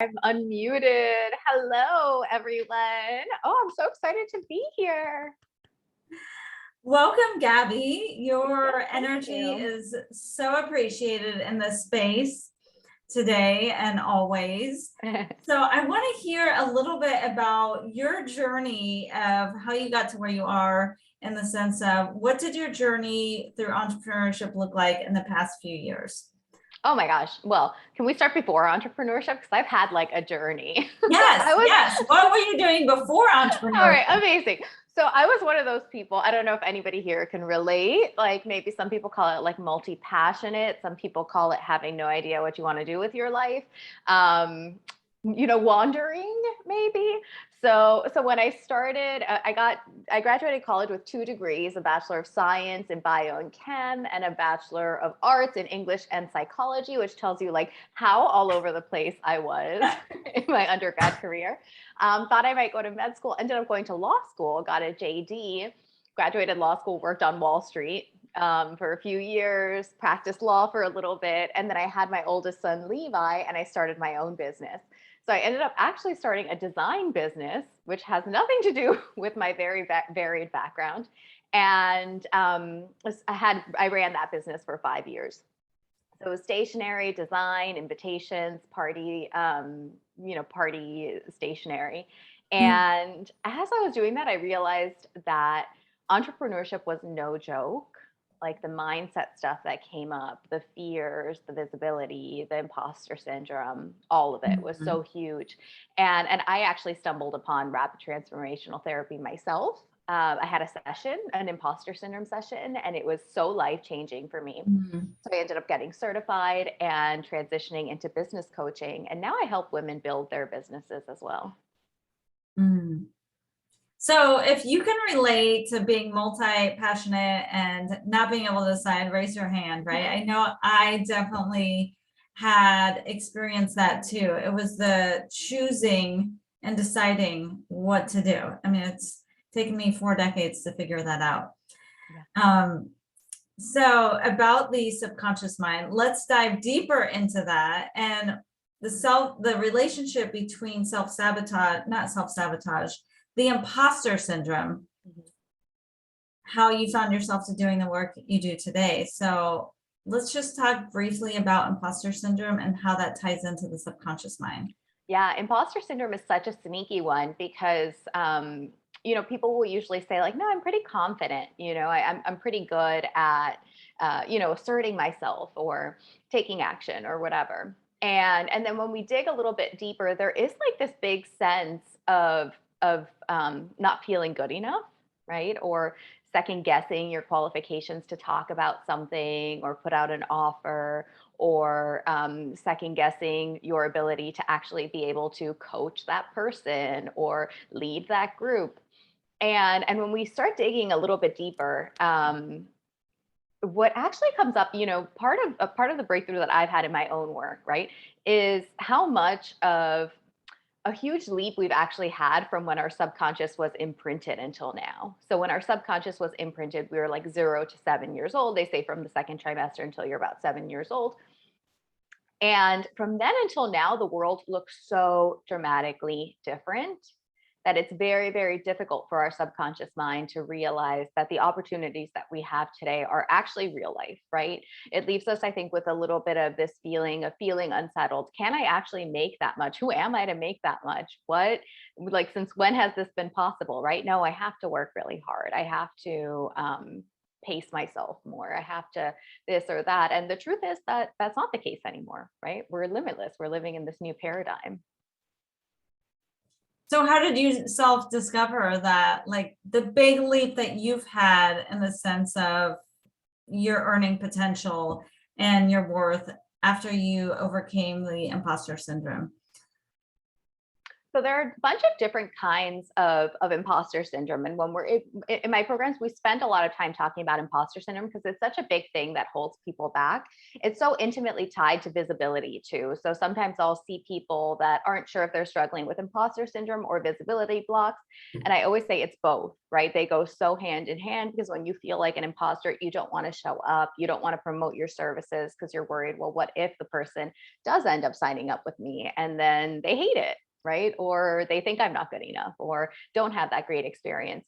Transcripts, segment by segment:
I'm unmuted. Hello, everyone. Oh, I'm so excited to be here. Welcome, Gabby. Your Yes, thank energy you. is so appreciated in this space today and always. So I want to hear a little bit about your journey of how you got to where you are, in the sense of what did your journey through entrepreneurship look like in the past few years? Oh my gosh. Well, can we start before entrepreneurship? Because I've had like a journey. So Yes, I was, yes. What were you doing before all right, entrepreneurship? amazing. So I was one of those people. I don't know if anybody here can relate. Like maybe some people call it like multi-passionate. Some people call it having no idea what you want to do with your life. Um, wandering maybe. So when I started, I graduated college with 2 degrees, a Bachelor of Science in Bio and Chem and a Bachelor of Arts in English and Psychology, which tells you like how all over the place I was in my undergrad career. Thought I might go to med school, ended up going to law school, got a JD, graduated law school, worked on Wall Street for a few years, practiced law for a little bit. And then I had my oldest son, Levi, and I started my own business. So I ended up actually starting a design business, which has nothing to do with my very varied background. And I ran that business for 5 years. So it was stationery, design, invitations, party stationery. And as I was doing that, I realized that entrepreneurship was no joke. Like the mindset stuff that came up, the fears, the visibility, the imposter syndrome, all of it was Mhm. so huge. And I actually stumbled upon rapid transformational therapy myself. I had a session, an imposter syndrome session, and it was so life changing for me. Mhm. So I ended up getting certified and transitioning into business coaching. And now I help women build their businesses as well. Mhm. So if you can relate to being multi-passionate and not being able to decide, raise your hand, right? I know I definitely had experienced that too. It was the choosing and deciding what to do. I mean, it's taken me 4 decades to figure that out. Yeah. Um, so about the subconscious mind, let's dive deeper into that and the relationship between not self-sabotage, the imposter syndrome, Mhm. how you found yourself to doing the work you do today. So let's just talk briefly about imposter syndrome and how that ties into the subconscious mind. Yeah, imposter syndrome is such a sneaky one because people will usually say like, "No, I'm pretty confident. I'm pretty good at asserting myself or taking action or whatever." And then when we dig a little bit deeper, there is like this big sense of not feeling good enough, right? Or second guessing your qualifications to talk about something or put out an offer, or second guessing your ability to actually be able to coach that person or lead that group. And when we start digging a little bit deeper, what actually comes up, part of the breakthrough that I've had in my own work, right, is how much of a huge leap we've actually had from when our subconscious was imprinted until now. So when our subconscious was imprinted, we were like 0 to 7 years old. They say from the second trimester until you're about 7 years old. And from then until now, the world looks so dramatically different that it's very, very difficult for our subconscious mind to realize that the opportunities that we have today are actually real life, right? It leaves us, I think, with a little bit of this feeling of feeling unsettled. Can I actually make that much? Who am I to make that much? Like, since when has this been possible, right? No, I have to work really hard. I have to pace myself more. I have to this or that. And the truth is that that's not the case anymore, right? We're limitless. We're living in this new paradigm. So how did you self-discover that, like the big leap that you've had in the sense of your earning potential and your worth after you overcame the imposter syndrome? So there are a bunch of different kinds of imposter syndrome. And when we're in my programs, we spend a lot of time talking about imposter syndrome because it's such a big thing that holds people back. It's so intimately tied to visibility too. So sometimes I'll see people that aren't sure if they're struggling with imposter syndrome or visibility blocks. And I always say it's both, right? They go so hand in hand, because when you feel like an imposter, you don't want to show up. You don't want to promote your services because you're worried, well, what if the person does end up signing up with me and then they hate it? Right? Or they think I'm not good enough or don't have that great experience.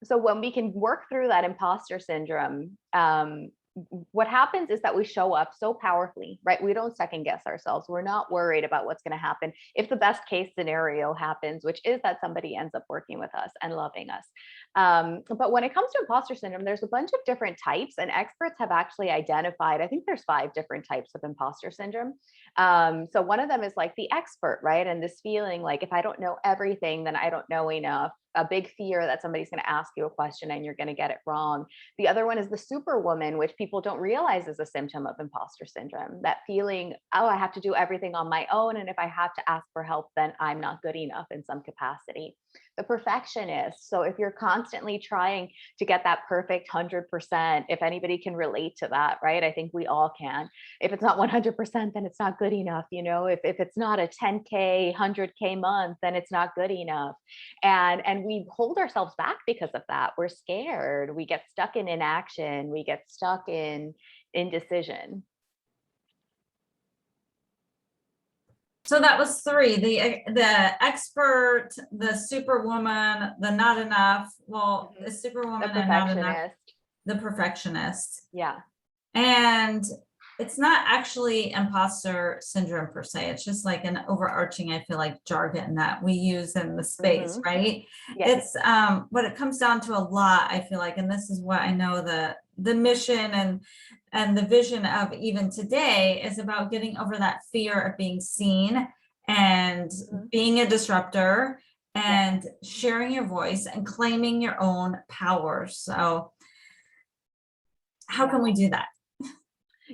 So when we can work through that imposter syndrome, what happens is that we show up so powerfully, right? We don't second guess ourselves. We're not worried about what's going to happen if the best case scenario happens, which is that somebody ends up working with us and loving us. But when it comes to imposter syndrome, there's a bunch of different types, and experts have actually identified, I think there's 5 different types of imposter syndrome. So one of them is like the expert, right? And this feeling like, if I don't know everything, then I don't know enough. A big fear that somebody's going to ask you a question and you're going to get it wrong. The other one is the superwoman, which people don't realize is a symptom of imposter syndrome. That feeling, oh, I have to do everything on my own. And if I have to ask for help, then I'm not good enough in some capacity. The perfectionist. So if you're constantly trying to get that perfect 100%, if anybody can relate to that, right? I think we all can. If it's not 100%, then it's not good enough. You know, if it's not a 10K, 100K month, then it's not good enough. And we hold ourselves back because of that. We're scared. We get stuck in inaction. We get stuck in indecision. So that was 3, the expert, the superwoman, the not enough. Well, the The superwoman and not enough, perfectionist. the perfectionist. Yeah. And it's not actually imposter syndrome per se. It's just like an overarching, I feel like, jargon that we use in the space, Mhm. right? Yes. It's what it comes down to a lot, I feel like, and this is what I know the mission and the vision of even today is about getting over that fear of being seen and Mhm. being a disruptor Yes. and sharing your voice and claiming your own power. So how Yeah. can we do that?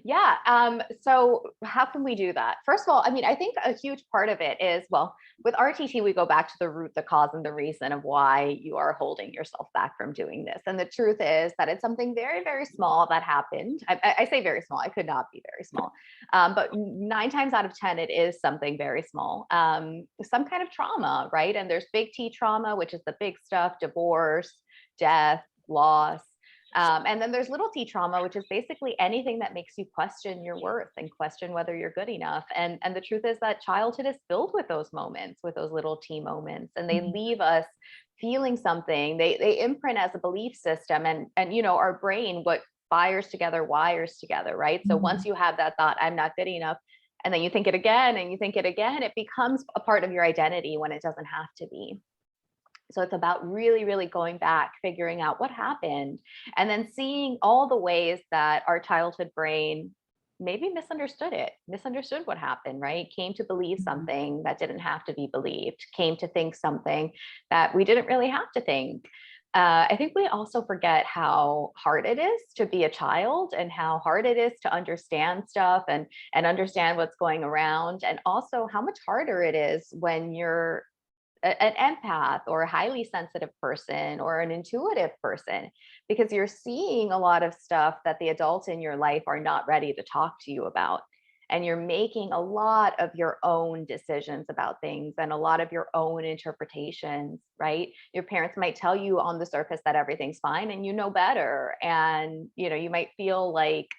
Yeah. So how can we do that? First of all, I mean, I think a huge part of it is, well, with RTT, we go back to the root, the cause, and the reason of why you are holding yourself back from doing this. And the truth is that it's something very, very small that happened. I say very small, I could not be very small. But 9 times out of 10, it is something very small, some kind of trauma, right? And there's big T trauma, which is the big stuff: divorce, death, loss. And then there's little T trauma, which is basically anything that makes you question your worth and question whether you're good enough. And the truth is that childhood is filled with those moments, with those little T moments, and they leave us feeling something. They imprint as a belief system, and you know, our brain, what fires together wires together, right? So once you have that thought, I'm not good enough, and then you think it again and you think it again, it becomes a part of your identity when it doesn't have to be. So it's about really, really going back, figuring out what happened, and then seeing all the ways that our childhood brain maybe misunderstood it, misunderstood what happened, right? Came to believe something that didn't have to be believed, came to think something that we didn't really have to think. I think we also forget how hard it is to be a child, and how hard it is to understand stuff and understand what's going around, and also how much harder it is when you're an empath or a highly sensitive person or an intuitive person, because you're seeing a lot of stuff that the adults in your life are not ready to talk to you about. And you're making a lot of your own decisions about things and a lot of your own interpretations, right? Your parents might tell you on the surface that everything's fine, and you know better. And, you know, you might feel like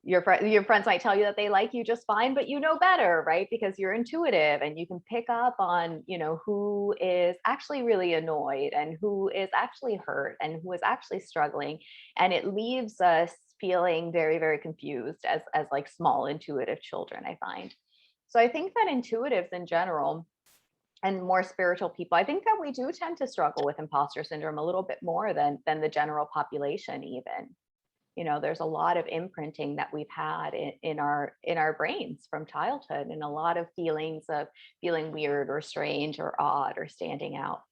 your friends might tell you that they like you just fine, but you know better, right? Because you're intuitive and you can pick up on, you know, who is actually really annoyed and who is actually hurt and who is actually struggling. And it leaves us feeling very, very confused as like small intuitive children, I find. So I think that intuitives in general, and more spiritual people, I think that we do tend to struggle with imposter syndrome a little bit more than the general population even. You know, there's a lot of imprinting that we've had in our brains from childhood, and a lot of feelings of feeling weird or strange or odd or standing out.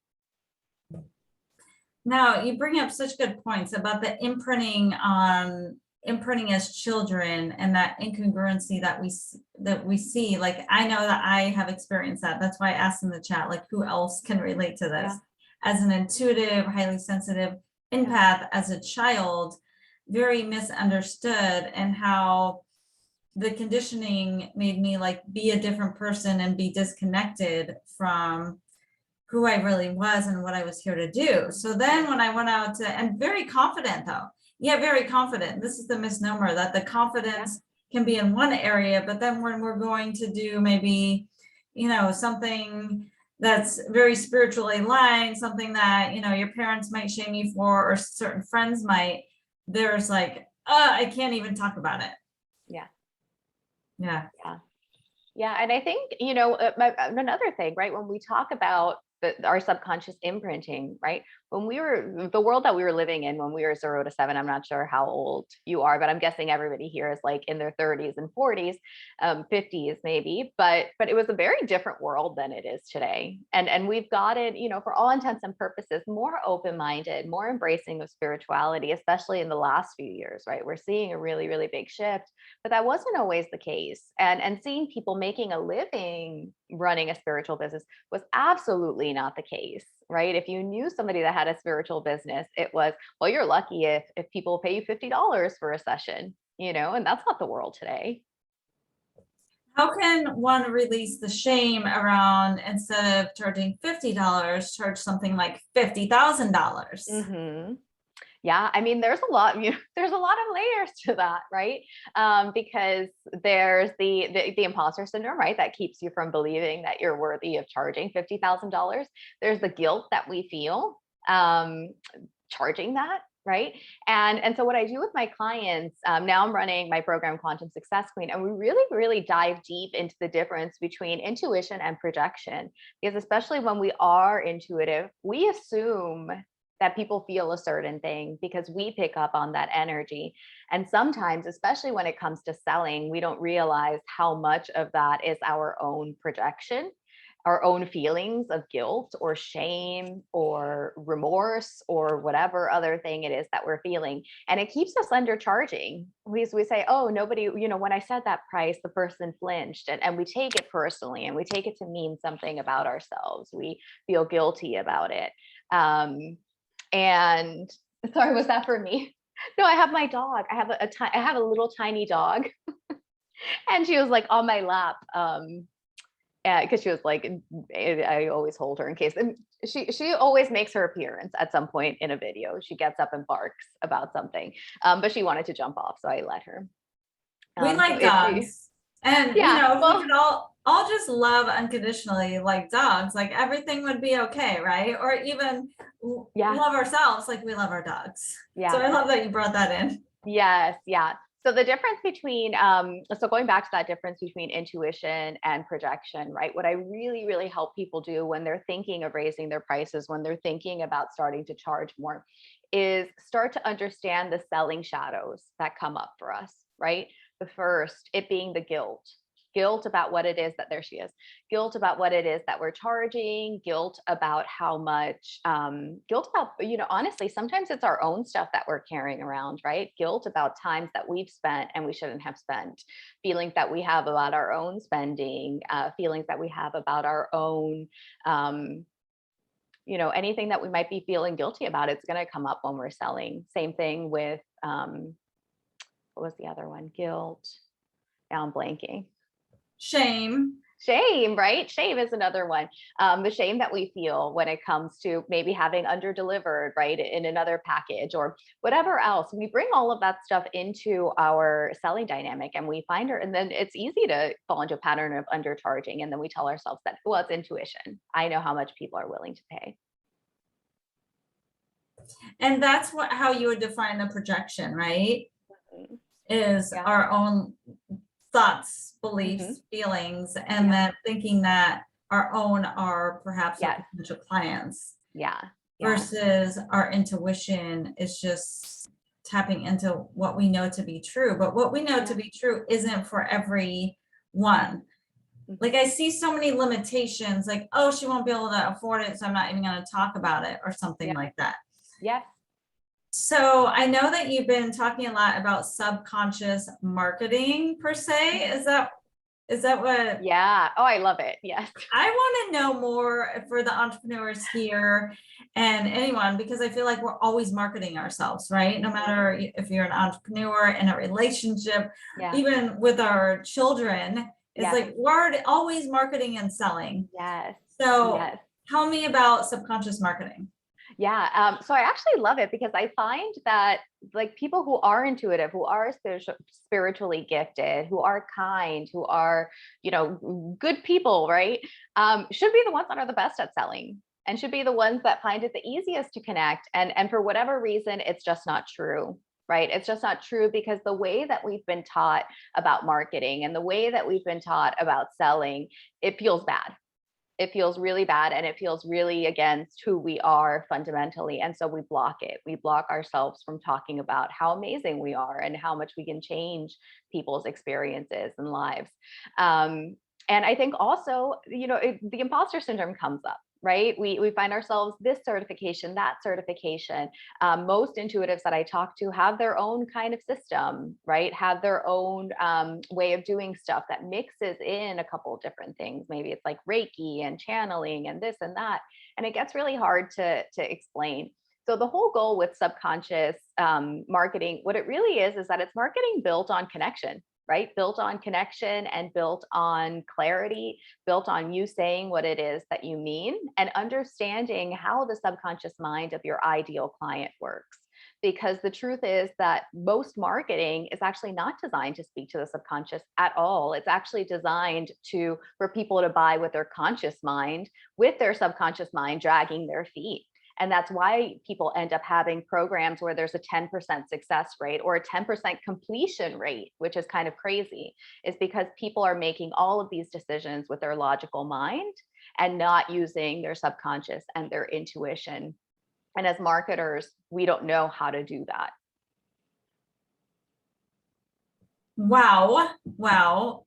Now, you bring up such good points about the imprinting on imprinting as children and that incongruency that we see. Like, I know that I have experienced that. That's why I asked in the chat, like, who else can relate to this? Yeah. As an intuitive, highly sensitive empath, as a child, very misunderstood, and how the conditioning made me like be a different person and be disconnected from who I really was and what I was here to do. So then when I went out to, and very confident though, yeah, very confident. This is the misnomer, that the confidence can be in one area, but then when we're going to do maybe, you know, something that's very spiritually aligned, something that, you know, your parents might shame you for, or certain friends might, there's like, I can't even talk about it. Yeah. Yeah. Yeah. Yeah. And I think, you know, another thing, right? When we talk about our subconscious imprinting, right? When we were, the world that we were living in when we were 0 to 7, I'm not sure how old you are, but I'm guessing everybody here is like in their 30s and 40s, 50s maybe, but it was a very different world than it is today. And we've gotten, you know, for all intents and purposes, more open-minded, more embracing of spirituality, especially in the last few years, right? We're seeing a really, really big shift, but that wasn't always the case. And seeing people making a living running a spiritual business was absolutely not the case, right? If you knew somebody that had a spiritual business, it was, well, you're lucky if people pay you $50 for a session, you know, and that's not the world today. How can one release the shame around, instead of charging $50, charge something like $50,000? Mm-hmm. Yeah, I mean, there's a lot, you know, there's a lot of layers to that, right? Because there's the imposter syndrome, right? That keeps you from believing that you're worthy of charging $50,000. There's the guilt that we feel charging that, right? And so what I do with my clients, now I'm running my program Quantum Success Queen, and we really, really dive deep into the difference between intuition and projection, because especially when we are intuitive, we assume that people feel a certain thing because we pick up on that energy. And sometimes, especially when it comes to selling, we don't realize how much of that is our own projection, our own feelings of guilt or shame or remorse or whatever other thing it is that we're feeling. And it keeps us undercharging. We say, oh, nobody, you know, when I said that price, the person flinched, and we take it personally, and we take it to mean something about ourselves. We feel guilty about it. And sorry, was that for me? No, I have my dog. I have a little tiny dog, and she was like on my lap, because she was like, I always hold her in case. And she always makes her appearance at some point in a video. She gets up and barks about something, but she wanted to jump off, so I let her. We like dogs. And yeah, you know, if well, we could all just love unconditionally like dogs, like everything would be okay, right? Or even yeah, love ourselves like we love our dogs. yeah. So I love that you brought that in. Yes, yeah. So the difference between, so going back to that difference between intuition and projection, right? What I really, really help people do when they're thinking of raising their prices, when they're thinking about starting to charge more, is start to understand the selling shadows that come up for us, right? The first, it being the guilt about what it is that, there she is, guilt about what it is that we're charging, guilt about how much, guilt about, you know, honestly, sometimes it's our own stuff that we're carrying around, right? Guilt about times that we've spent and we shouldn't have spent, feelings that we have about our own spending, feelings that we have about our own, you know, anything that we might be feeling guilty about, it's going to come up when we're selling. Same thing with, what was the other one? Guilt. Now I'm blanking. Shame. Shame, right? Shame is another one. The shame that we feel when it comes to maybe having under-delivered, right, in another package or whatever else. We bring all of that stuff into our selling dynamic, and we find her, and then it's easy to fall into a pattern of undercharging. And then we tell ourselves that, well, it's intuition. I know how much people are willing to pay. And that's how you would define the projection, right? Mm-hmm. Is Yeah. our own thoughts, beliefs, Mm-hmm. feelings, and then thinking that our own are perhaps our potential clients. Yeah. Versus our intuition is just tapping into what we know to be true. But what we know to be true isn't for everyone. Like, I see so many limitations, like, oh, she won't be able to afford it, so I'm not even going to talk about it, or something like that. Yes. So I know that you've been talking a lot about subconscious marketing per se. Is that what Yeah. Oh, I love it. Yes. I want to know more for the entrepreneurs here and anyone, because I feel like we're always marketing ourselves, right? No matter if you're an entrepreneur in a relationship, Yeah. even with our children, it's Yes. like we're always marketing and selling. Yes. So Yes. tell me about subconscious marketing. Yeah. So I actually love it because I find that like people who are intuitive, who are spiritually gifted, who are kind, who are, good people, right? Should be the ones that are the best at selling and should be the ones that find it the easiest to connect. And for whatever reason, it's just not true. Right. It's just not true because the way that we've been taught about marketing and the way that we've been taught about selling, it feels bad. It feels really bad and it feels really against who we are fundamentally. And so we block it. We block ourselves from talking about how amazing we are and how much we can change people's experiences and lives. And I think also, the imposter syndrome comes up. Right. We find ourselves this certification, that certification. Most intuitives that I talk to have their own kind of system, right? Have their own way of doing stuff that mixes in a couple of different things. Maybe it's like Reiki and channeling and this and that. And it gets really hard to explain. So the whole goal with subconscious marketing, what it really is that it's marketing built on connection, right? Built on connection and built on clarity, built on you saying what it is that you mean and understanding how the subconscious mind of your ideal client works. Because the truth is that most marketing is actually not designed to speak to the subconscious at all. It's actually designed for people to buy with their conscious mind, with their subconscious mind dragging their feet. And that's why people end up having programs where there's a 10% success rate or a 10% completion rate, which is kind of crazy, is because people are making all of these decisions with their logical mind and not using their subconscious and their intuition. And as marketers, we don't know how to do that. Wow. Wow.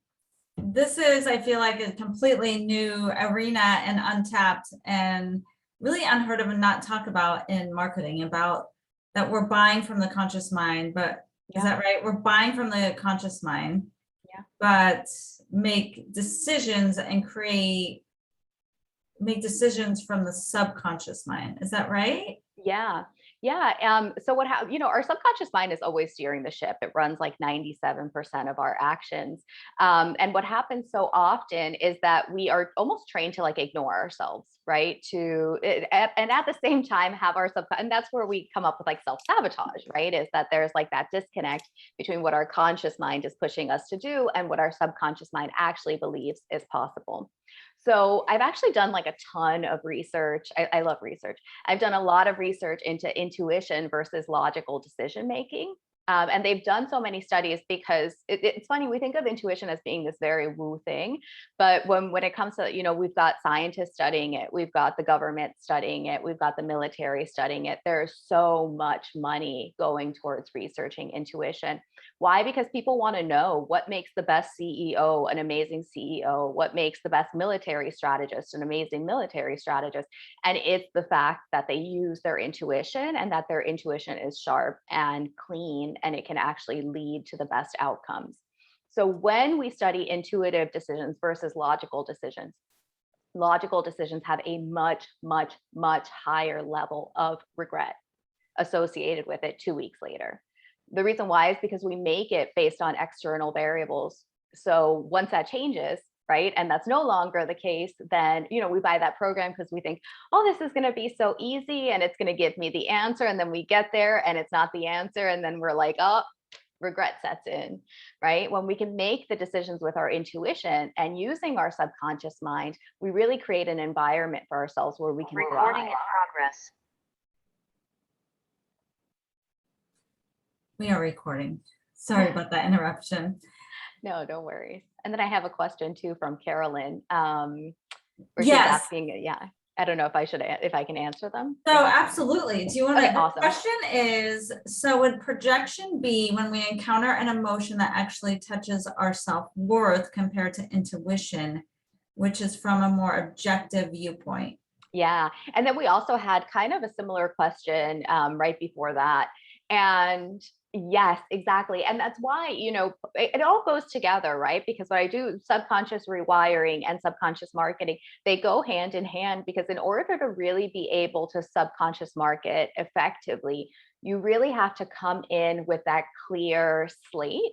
This is, I feel like, a completely new arena and untapped and really unheard of and not talked about in marketing, about that we're buying from the conscious mind. But is that right? We're buying from the conscious mind, but make decisions and make decisions from the subconscious mind. Is that right? Yeah. Yeah. So our subconscious mind is always steering the ship. It runs like 97% of our actions. And what happens so often is that we are almost trained to like ignore ourselves, right? And at the same time have and that's where we come up with like self-sabotage, right? Is that there's like that disconnect between what our conscious mind is pushing us to do and what our subconscious mind actually believes is possible. So I've actually done like a ton of research. I love research. I've done a lot of research into intuition versus logical decision making. And they've done so many studies because it's funny, we think of intuition as being this very woo thing, but when it comes to, we've got scientists studying it, we've got the government studying it, we've got the military studying it. There's so much money going towards researching intuition. Why? Because people want to know what makes the best CEO an amazing CEO, what makes the best military strategist an amazing military strategist. And it's the fact that they use their intuition and that their intuition is sharp and clean, and it can actually lead to the best outcomes. So when we study intuitive decisions versus logical decisions have a much, much, much higher level of regret associated with it 2 weeks later. The reason why is because we make it based on external variables. So once that changes, right, and that's no longer the case, then we buy that program because we think, oh, this is going to be so easy and it's going to give me the answer. And then we get there and it's not the answer. And then we're like, oh, regret sets in, right? When we can make the decisions with our intuition and using our subconscious mind, we really create an environment for ourselves where we can Recording in thrive. progress. We are recording. Sorry about that interruption. No, don't worry. And then I have a question too from Carolyn. Where she's Yes. asking, I don't know if I can answer them. So absolutely. Do you want to? Okay, the awesome. question is, so would projection be when we encounter an emotion that actually touches our self-worth compared to intuition, which is from a more objective viewpoint? Yeah. And then we also had kind of a similar question right before that. And yes, exactly. And that's why, it all goes together, right? Because what I do, subconscious rewiring and subconscious marketing, they go hand in hand, because in order to really be able to subconscious market effectively, you really have to come in with that clear slate.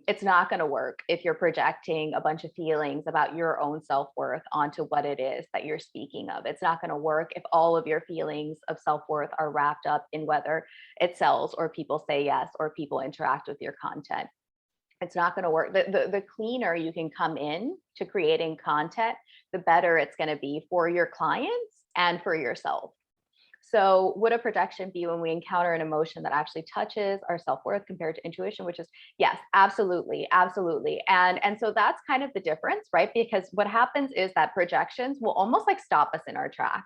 It's not going to work if you're projecting a bunch of feelings about your own self-worth onto what it is that you're speaking of. It's not going to work if all of your feelings of self-worth are wrapped up in whether it sells or people say yes or people interact with your content. It's not going to work. The cleaner you can come in to creating content, the better it's going to be for your clients and for yourself. So would a projection be when we encounter an emotion that actually touches our self-worth compared to intuition, which is yes, absolutely, absolutely. And so that's kind of the difference, right? Because what happens is that projections will almost like stop us in our track,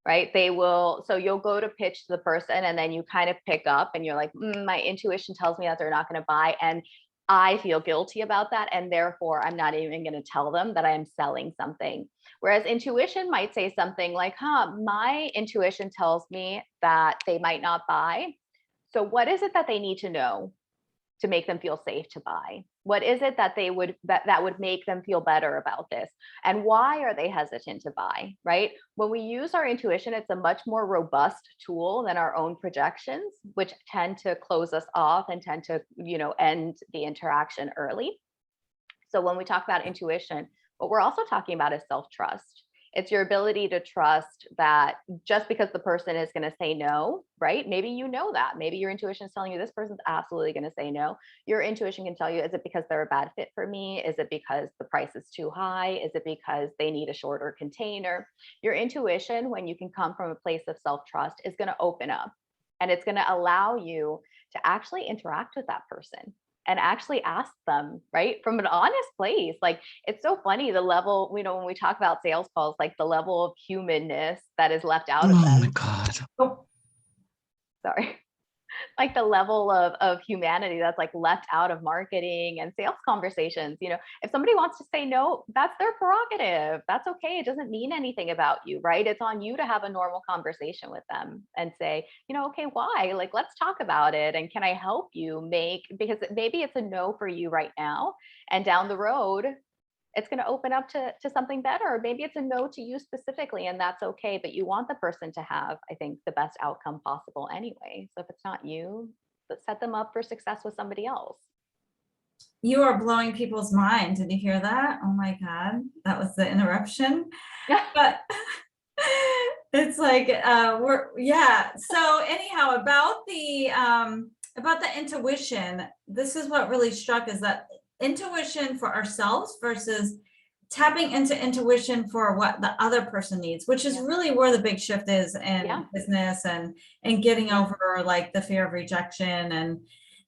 right? They will, so you'll go to pitch to the person and then you kind of pick up and you're like, my intuition tells me that they're not going to buy. And I feel guilty about that. And therefore, I'm not even going to tell them that I am selling something. Whereas intuition might say something like, my intuition tells me that they might not buy. So what is it that they need to know to make them feel safe to buy? What is it that they would that would make them feel better about this? And why are they hesitant to buy, right? When we use our intuition, it's a much more robust tool than our own projections, which tend to close us off and tend to, end the interaction early. So when we talk about intuition, what we're also talking about is self-trust. It's your ability to trust that just because the person is going to say no, right? Maybe you know that. Maybe your intuition is telling you this person's absolutely going to say no. Your intuition can tell you, is it because they're a bad fit for me? Is it because the price is too high? Is it because they need a shorter container? Your intuition, when you can come from a place of self-trust, is going to open up, and it's going to allow you to actually interact with that person and actually ask them, right, from an honest place. Like, it's so funny, the level, when we talk about sales calls, like the level of humanness that is left out of Oh my them. God. Oh, sorry. Like the level of humanity that's like left out of marketing and sales conversations. If somebody wants to say no, that's their prerogative. That's okay. It doesn't mean anything about you, right? It's on you to have a normal conversation with them and say, okay, why? Like, let's talk about it. And can I help you because maybe it's a no for you right now, and down the road, it's going to open up to something better. Or maybe it's a no to you specifically, and that's okay. But you want the person to have, I think, the best outcome possible anyway. So if it's not you, let's set them up for success with somebody else. You are blowing people's mind. Did you hear that? Oh my God, that was the interruption. But it's like, so anyhow, about the intuition, this is what really struck, is that intuition for ourselves versus tapping into intuition for what the other person needs, which is really where the big shift is in business and getting over like the fear of rejection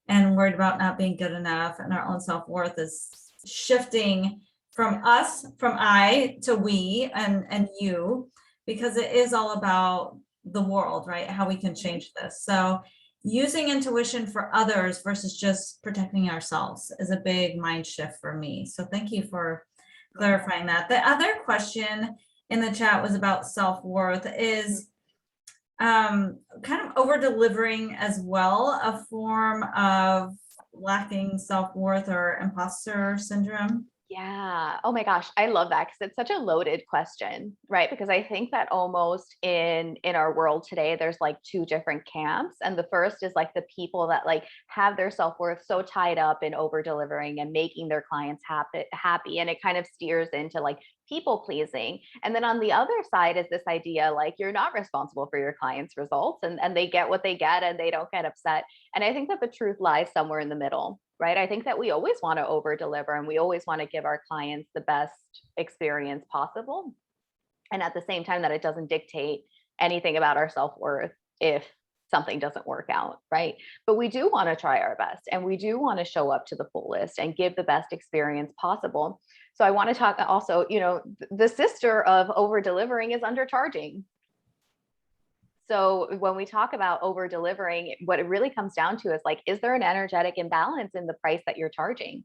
and worried about not being good enough, and our own self-worth is shifting from I to we and you, because it is all about the world, right? How we can change this. So using intuition for others versus just protecting ourselves is a big mind shift for me. So thank you for clarifying that. The other question in the chat was about self-worth. Is kind of over delivering as well a form of lacking self-worth or imposter syndrome? Yeah. Oh my gosh. I love that, because it's such a loaded question, right? Because I think that almost in our world today, there's like two different camps. And the first is like the people that like have their self-worth so tied up in over delivering and making their clients happy. And it kind of steers into like people pleasing. And then on the other side is this idea like you're not responsible for your clients' results, and they get what they get and they don't get upset. And I think that the truth lies somewhere in the middle, right? I think that we always want to over deliver and we always want to give our clients the best experience possible. And at the same time, that it doesn't dictate anything about our self-worth if something doesn't work out, right? But we do want to try our best, and we do want to show up to the fullest and give the best experience possible. So I want to talk also, the sister of over delivering is undercharging. So when we talk about over delivering, what it really comes down to is like, is there an energetic imbalance in the price that you're charging?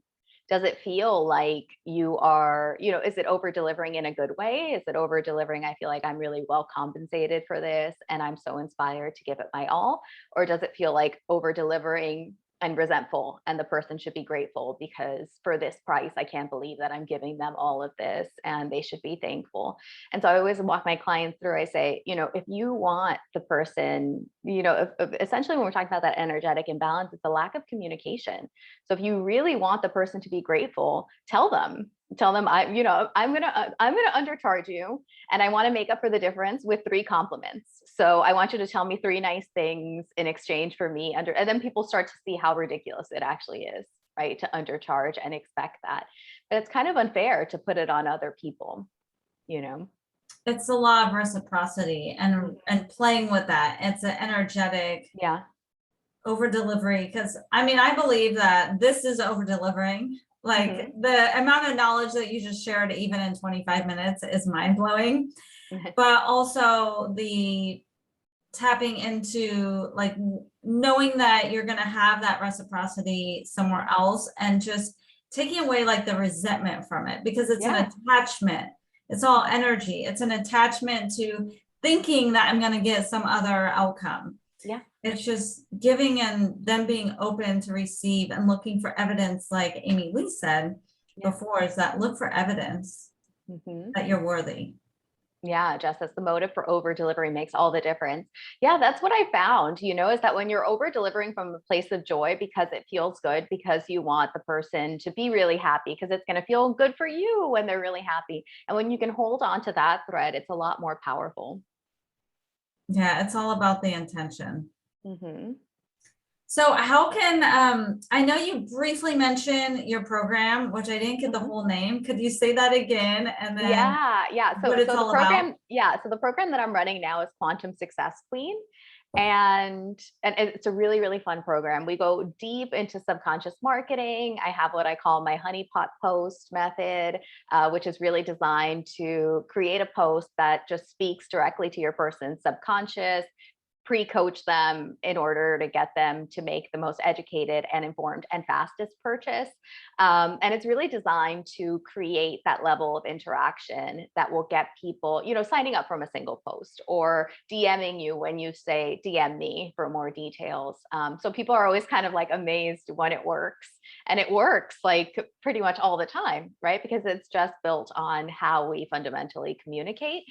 Does it feel like you are, is it over delivering in a good way? Is it over delivering? I feel like I'm really well compensated for this and I'm so inspired to give it my all. Or does it feel like over delivering and resentful, and the person should be grateful because for this price, I can't believe that I'm giving them all of this and they should be thankful. And so I always walk my clients through, I say, if you want the person, essentially when we're talking about that energetic imbalance, it's a lack of communication. So if you really want the person to be grateful, tell them, I'm going to undercharge you and I want to make up for the difference with 3 compliments. So I want you to tell me 3 nice things in exchange for me and then people start to see how ridiculous it actually is, right? To undercharge and expect that. But it's kind of unfair to put it on other people, It's a law of reciprocity and playing with that. It's an energetic over delivery, because I believe that this is over delivering. Like the amount of knowledge that you just shared, even in 25 minutes, is mind blowing. But also the tapping into like knowing that you're going to have that reciprocity somewhere else and just taking away like the resentment from it, because it's an attachment. It's all energy. It's an attachment to thinking that I'm going to get some other outcome. Yeah. It's just giving and then being open to receive and looking for evidence, like Amy Lee said before, is that look for evidence that you're worthy. Yeah, Jess, that's the motive for over delivery makes all the difference. Yeah, that's what I found, is that when you're over delivering from a place of joy because it feels good, because you want the person to be really happy, because it's going to feel good for you when they're really happy. And when you can hold on to that thread, it's a lot more powerful. Yeah, it's all about the intention. So how can, I know you briefly mentioned your program, which I didn't get the whole name. Could you say that again? And then So the program, so the program that I'm running now is Quantum Success Queen. And it's a really, really fun program. We go deep into subconscious marketing. I have what I call my honeypot post method, which is really designed to create a post that just speaks directly to your person's subconscious, pre-coach them in order to get them to make the most educated and informed and fastest purchase. And it's really designed to create that level of interaction that will get people, signing up from a single post or DMing you when you say, DM me for more details. So people are always kind of like amazed when it works. And it works like pretty much all the time, right? Because it's just built on how we fundamentally communicate.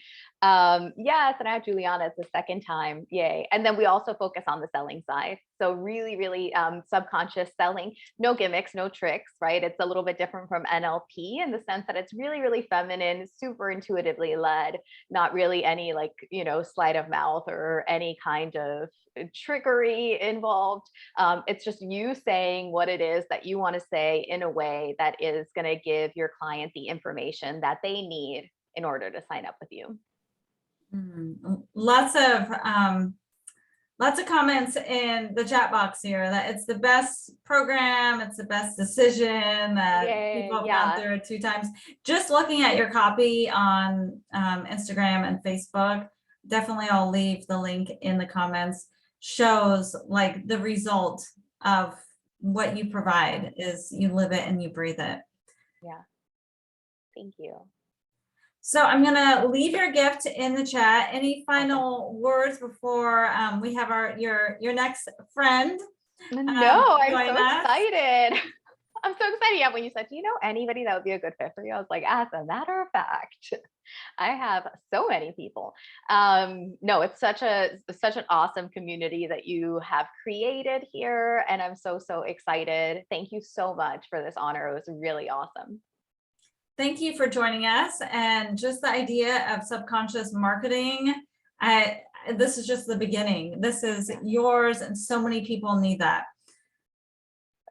Yes, and I have Juliana, it's the second time, yay. And then we also focus on the selling side. So really, really subconscious selling, no gimmicks, no tricks, right? It's a little bit different from NLP in the sense that it's really, really feminine, super intuitively led, not really any sleight of mouth or any kind of trickery involved. It's just you saying what it is that you want to say in a way that is going to give your client the information that they need in order to sign up with you. Lots of comments in the chat box here that it's the best program, it's the best decision, that people have gone through it 2 times. Just looking at your copy on Instagram and Facebook, definitely I'll leave the link in the comments, shows like the result of what you provide is you live it and you breathe it. Yeah. Thank you. So I'm going to leave your gift in the chat. Any final words before we have your next friend? No, I'm so excited. I'm so excited. Yeah, when you said, do you know anybody that would be a good fit for you? I was like, as a matter of fact, I have so many people. No, it's such an awesome community that you have created here. And I'm so excited. Thank you so much for this honor. It was really awesome. Thank you for joining us. And just the idea of subconscious marketing, this is just the beginning. This is yours, and so many people need that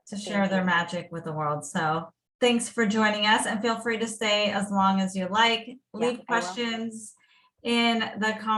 to share their magic with the world. So thanks for joining us, and feel free to stay as long as you like. Leave questions in the comments.